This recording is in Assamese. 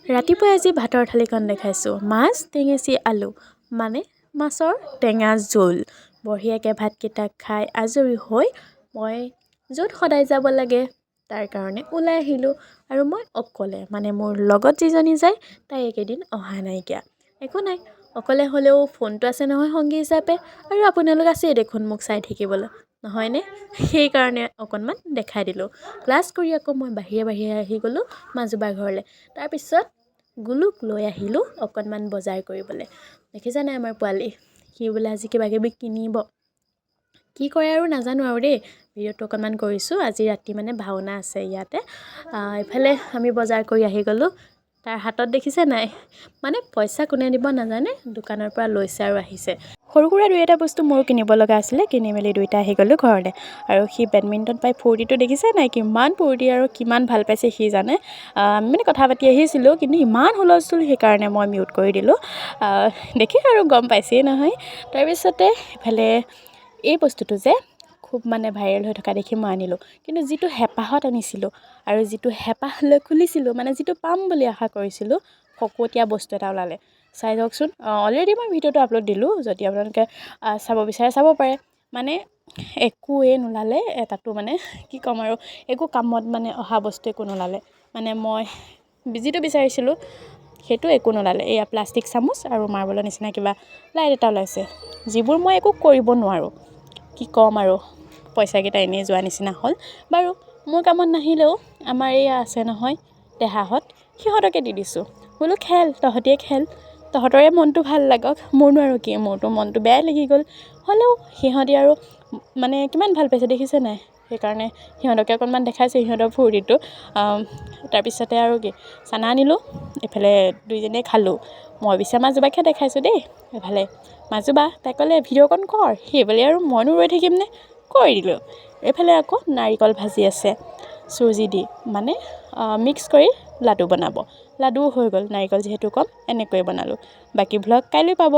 ৰাতিপুৱা আজি ভাতৰ থালিখন দেখাইছোঁ। মাছ, টেঙেচি, আলু মানে মাছৰ টেঙা জোল। বঢ়িয়াকৈ ভাতকেইটা খাই আজৰি হৈ মই য'ত সদায় যাব লাগে তাৰ কাৰণে ওলাই আহিলোঁ। আৰু মই অকলে মানে মোৰ লগত যিজনী যায় তাই এইকেইদিন অহা নাইকিয়া। একো নাই, অকলে হ'লেও ফোনটো আছে নহয় সংগী হিচাপে, আৰু আপোনালোক আছেই দেখোন মোক চাই থাকিবলৈ, নহয়নে? সেইকাৰণে অকণমান দেখাই দিলোঁ। ক্লাছ কৰি আকৌ মই বাহিৰে আহি গ'লোঁ মাজুবাৰ ঘৰলৈ। তাৰপিছত গুলুক লৈ আহিলোঁ অকণমান বজাৰ কৰিবলৈ। দেখিছে নাই আমাৰ পোৱালি, সি বোলে আজি কিবাকিবি কিনিব। কি কৰে আৰু নাজানো আৰু দেই। ভিডিঅ'টো অকণমান কৰিছোঁ। আজি ৰাতি মানে ভাওনা আছে ইয়াতে। ইফালে আমি বজাৰ কৰি আহি গ'লোঁ। তাৰ হাতত দেখিছে নাই, মানে পইচা কোনে দিব নাজানে, দোকানৰ পৰা লৈছে আৰু আহিছে। সৰু সুৰা দুই এটা বস্তু মোৰো কিনিব লগা আছিলে, কিনি মেলি দুইটা আহি গ'লোঁ ঘৰলৈ। আৰু সি বেডমিণ্টন পাই ফূৰ্তিটো দেখিছে নাই, কিমান ফূৰ্তি আৰু কিমান ভাল পাইছে সি জানে। আমি মানে কথা পাতি আহিছিলোঁ, কিন্তু ইমান হুলস্থুল, সেইকাৰণে মই মিউট কৰি দিলোঁ। দেখি আৰু গম পাইছেই নহয়। তাৰপিছতে ইফালে এই বস্তুটো যে খুব মানে ভাইৰেল হৈ থকা দেখি মই আনিলোঁ। কিন্তু যিটো হেঁপাহত আনিছিলোঁ আৰু যিটো হেঁপাহ লৈ খুলিছিলোঁ, মানে যিটো পাম বুলি আশা কৰিছিলোঁ, ফকটীয়া বস্তু এটা ওলালে। চাই যাওকচোন। অলৰেডি মই ভিডিঅ'টো আপলোড দিলোঁ, যদি আপোনালোকে চাব বিচাৰে চাব পাৰে। মানে একোৱেই নোলালে এটাতো, মানে কি ক'ম আৰু, একো কামত মানে অহা বস্তু একো নোলালে। মানে মই যিটো বিচাৰিছিলোঁ সেইটো একো নোলালে। এয়া প্লাষ্টিক চামুচ আৰু মাৰ্বলৰ নিচিনা কিবা লাইট এটা ওলাইছে, যিবোৰ মই একো কৰিব নোৱাৰোঁ। কি ক'ম আৰু, পইচাকেইটা এনেই যোৱা নিচিনা হ'ল। বাৰু মোৰ কামত নাহিলেও আমাৰ এয়া আছে নহয় দেহাহঁত, সিহঁতকে দি দিছোঁ। বোলো খেল, তহঁতিয়ে খেল, তহঁতৰে মনটো ভাল লাগক, মোৰনো আৰু কি, মোৰতো মনটো বেয়াই লাগি গ'ল। হ'লেও সিহঁতি আৰু মানে কিমান ভাল পাইছে দেখিছে নাই, সেইকাৰণে সিহঁতকে অকণমান দেখাইছোঁ সিহঁতৰ ফূৰ্তিটো। তাৰপিছতে আৰু কি, চানা আনিলোঁ, এইফালে দুইজনীয়ে খালোঁ। মই পিছে মাজুবাকহে দেখাইছোঁ দেই। এইফালে মাজুবা তাই ক'লে ভিডিঅ' অকণ কৰ, সেইবুলি আৰু মইনো ৰৈ থাকিমনে, কৰি দিলোঁ। এইফালে আকৌ নাৰিকল ভাজি আছে চুজি দি, মানে মিক্স কৰি লাডু বনাব। লাডুও হৈ গ'ল, নাৰিকল যিহেতু কম, এনেকৈয়ে বনালোঁ। বাকী ভ্লগ কাইলৈ পাব।